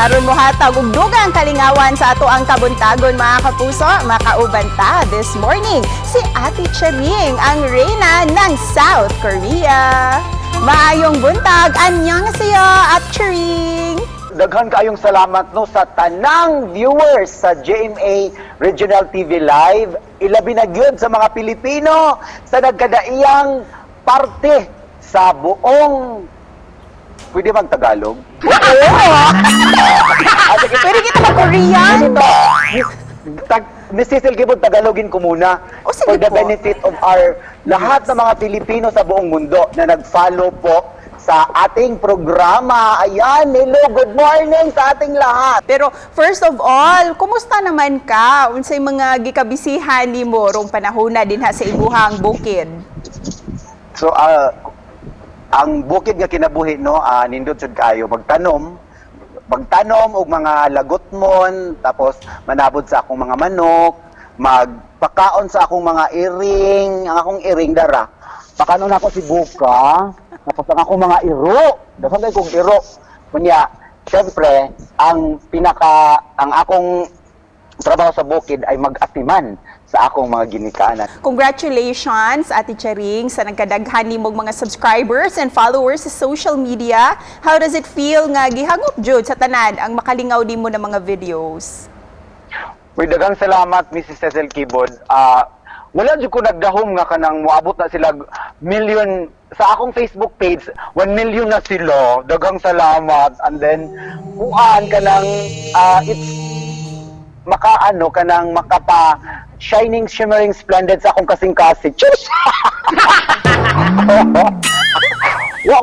aron mohatag og dugang kalingawan sa ato ang kabuntagon mga kapuso, makauban ta this morning si Ate Charing, ang reyna ng South Korea. Maayong buntag, annyeonghaseyo Ate Charing. Daghan kayong salamat no sa tanang viewers sa GMA Regional TV Live. Ilabi na gyud sa mga Pilipino sa nagkadaiyang parte sa buong. Pwede bang Tagalog? Pwede kita mag-Korean? Miss Cecil Kibod, Tagalogin ko muna. O, sige for the po. benefit of lahat ng mga Pilipino sa buong mundo na nag-follow po sa ating programa. Ayan, hello, good morning sa ating lahat. Pero first of all, kumusta naman ka? Unsay mga gikabisihan nimo rong panahona dinha sa imuhang bukid? So, ang bukid nga kinabuhi, no, nindot jud kayo magtanom og mga lagotmon, tapos manabod sa akong mga manok, magpakaon sa akong mga iring, ang akong iring dara. Pakanon ako si buka, tapos ang akong mga iro, dapat kong iro. Kunya, syempre, ang akong trabaho sa bukid ay mag-atiman sa akong mga ginikanan. Congratulations, Ate Charing, sa nagkadaghan nimong mga subscribers and followers sa social media. How does it feel nga gihangop jud sa tanan ang makalingaw nimo ng mga videos? Uy, daghang salamat, Mrs. Cecil Kibod. Wala jud ko nagdahom nga kanang moabot na sila million sa akong Facebook page, 1 million na sila. Daghang salamat. And then kuan kanang it's makaano kanang makapa shining, shimmering, splendid sa akong kasing-kasing. Chus! Wa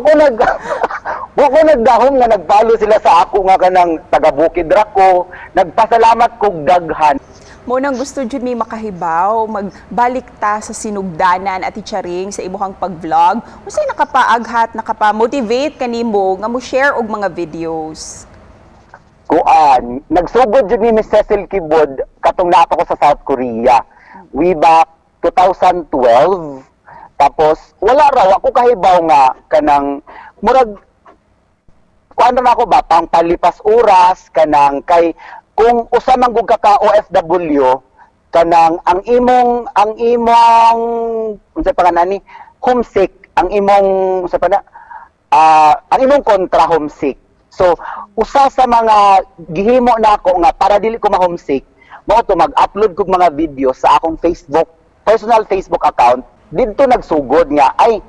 ko nagdahom nga nagpalo sila sa ako nga kanang taga-bukid ra ko. Nagpasalamat kog daghan. Mo nang gusto jud mi makahibaw, magbalik ta sa sinugdanan, Ate Charing, sa imuhang pag-vlog. Unsay nakapaaghat, nakapa-motivate kanimo nga mo share og mga videos? Kuan, nagsugod jud ni Miss Cecil Kibod katong nato ko sa South Korea. Way back 2012. Tapos wala raw ako kahibaw nga kanang murag kuan na ako ba pang palipas oras kanang kay kung usa man gud ka OFW kanang ang imong unsay pangalan ni homesick, ang imong unsay pa na ang imong kontra homesick. So, usa sa mga gihimo na ako nga para dili ko ma-homesick, mao to mag-upload kog mga video sa akong Facebook, personal Facebook account. Didto nagsugod nga ay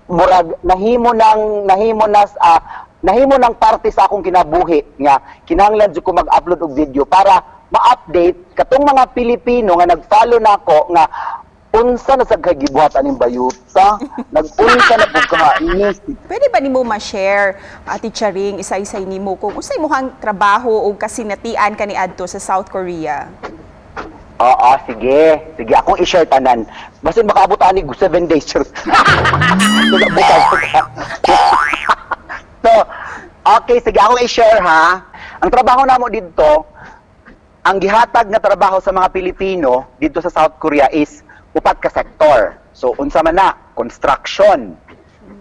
murag nahimo nang parte sa akong kinabuhi nga kinahanglan jud ko mag-upload og video para ma-update katong mga Pilipino nga nag-follow nako nga unsa na sa kagibuhatan ning bayuta, nag-unsa na pud ka inis. Pwede ba nimo ma-share, Ate Charing, isa-isay nimo kung unsay imong trabaho o kasinatian kaniadto sa South Korea? Oo, sige. Sige, akong i-share tanan. Basin makaabot ani 7 days. So, okay, sige, akong i-share ha. Ang trabaho namo dito, ang gihatag na trabaho sa mga Pilipino dito sa South Korea is upat ka sektor. So, unsa man na, construction,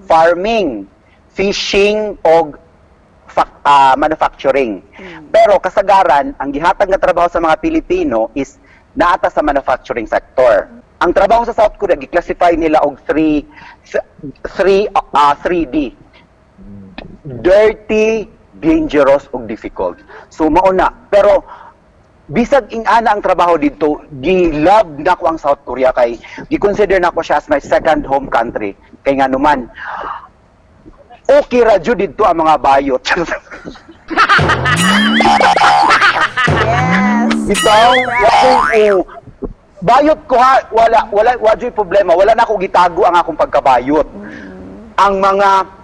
farming, fishing, o manufacturing. Pero kasagaran, ang gihatag na trabaho sa mga Pilipino is naata sa manufacturing sector. Ang trabaho sa South Korea, gi-classify nila og 3D. Dirty, dangerous, ug difficult. So, mauna. Pero, bisag ingana ang trabaho dito, gi-love na ko ang South Korea kay gi-consider na ko siya as my second home country. Kay nga naman, okay ra jud dito ang mga bayot. Yes. Ikaw, bayot ko ha, wala jud problema, wala na ako gitago ang akong pagkabayot. Ang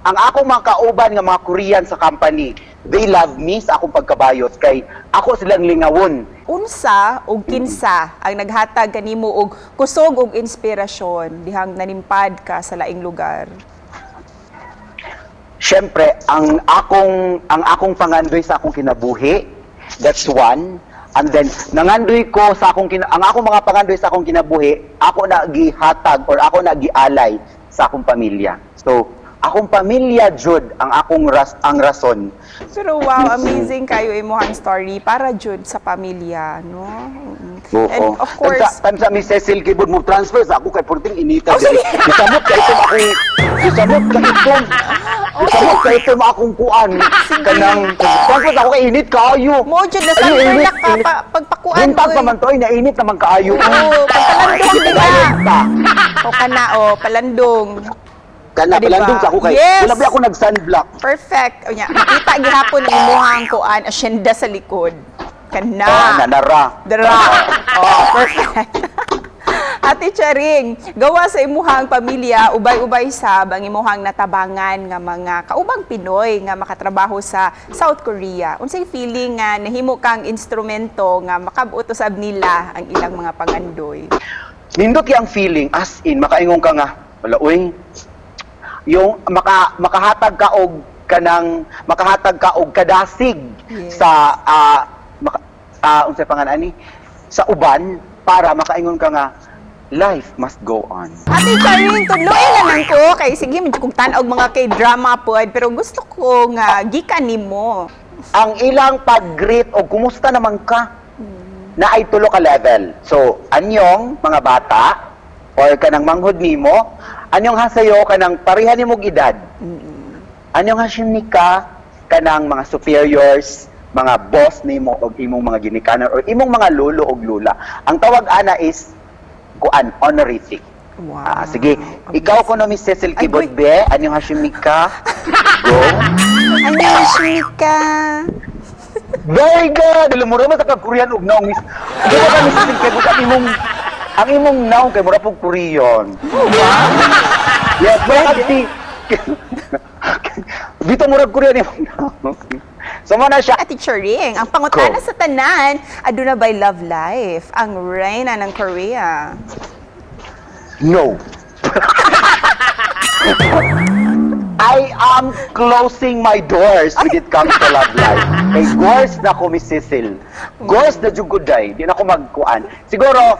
akong mga kauban nga mga Korean sa company, they love me sa akong pagkabayot kay ako silang lingawon. Unsa o kinsa ang naghatag kanimo og kusog og inspirasyon dihang nanimpad ka sa laing lugar? Siyempre, ang akong pangandoy sa akong kinabuhi, that's one. And then nangandoy ko sa akong ang akong mga pangandoy sa akong kinabuhi, ako na gihatag or ako na gialay sa akong pamilya. So, akong pamilya jud ang akong rason. Pero wow, amazing kayo imuhang story para jud sa pamilya, no? Oo. And of course, Tansa mi Cecil Kibod mo transfer sa ako kay Porting Inita. Oh, sige. Gisamot ka ito akong gisamot ka ito. Gisamot ka ito akong kuan kanang transfer ako kay init kaayo. mo jud na Ay, summer init, na ka init. pagpakuan. Buntag naman to ay nainit naman kaayo. Oo, pagpalandong di ba? Ta. O kana o, palandong. Kana Diba? palandong sa ako kay. Yes. Wala ba ako nag-sunblock. Perfect. O nya, makita gihapon ang imuhang kuan, asyenda sa likod. Kana. Nanara. Dara. Oh, perfect. Ate Charing, gawa sa imuhang pamilya, ubay-ubay sab ang imuhang natabangan nga mga kaubang Pinoy nga makatrabaho sa South Korea. Unsay feeling nga nahimo kang instrumento nga makabuto sab nila ang ilang mga pangandoy? Nindot ang feeling as in makaingon ka nga wala uy yung makahatag ka og kadasig Yes. sa unsay pangalan ani sa uban para makaingon ka nga life must go on. Ate Charing, tudloy naman ko kay sige medyo kong tan-og mga K-drama pod pero gusto ko nga gikan nimo. Ang ilang pag-greet o kumusta naman ka na ay tulo ka level. So, anyong mga bata or kanang manghod nimo, anyong hasayo kanang pareha nimong edad. Anyong hasim ni ka kanang mga superiors, mga boss nimo og imong mga ginikanan or imong mga lolo og lula. Ang tawag ana is kuan honorific. Wow. Sige, ikaw ko no Miss Cecil Ay, Kibod boy. be, anyong hasim ni ka? Go. Ano Shika? Very good! Alam mo naman sa kag-Korean ug naong Miss. Di ba ka Miss Cecil Kibod ang imong naong kay mura pong Korean. Yes, but dito murag Korean imong naong. So mo na siya. Ate Charing, ang pangutana Go. sa tanan, aduna by love life, ang reyna ng Korea. No. I am closing my doors when it comes to love life. Kay gores na ko, Miss Cecil. Gores na juguday. Di na ko magkuan. Siguro,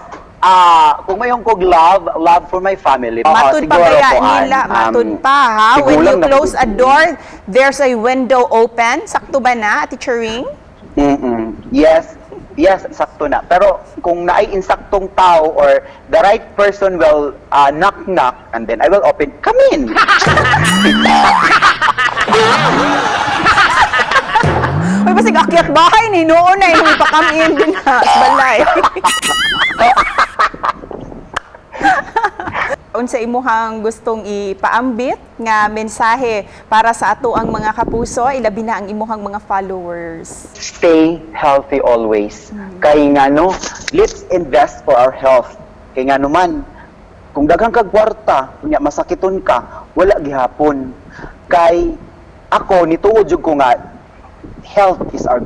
kung mayong kog love for my family. Matud pa siguro kaya kuan, nila, matud pa ha. When you sigulang na- close a door, there's a window open. Sakto ba na, Ate Charing? Yes. Yes, sakto na. Pero kung naay insaktong tao or the right person will knock and then I will open, come in. Uy, basig akyat bahay ni noon na hindi pa kami in din ha, sa balay. Unsa imuhang gustong ipaambit nga mensahe para sa ato ang mga kapuso, ilabi na ang imuhang mga followers. Stay healthy always. Kay nga no, let's invest for our health. Kay nga no man, kung daghang kag kwarta, kunya masakiton ka, wala gihapon. Kay ako nituod jud ko nga health is our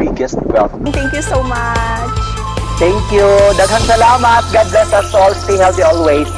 biggest wealth. Thank you so much. Thank you. Daghang salamat. God bless us all. Stay healthy always.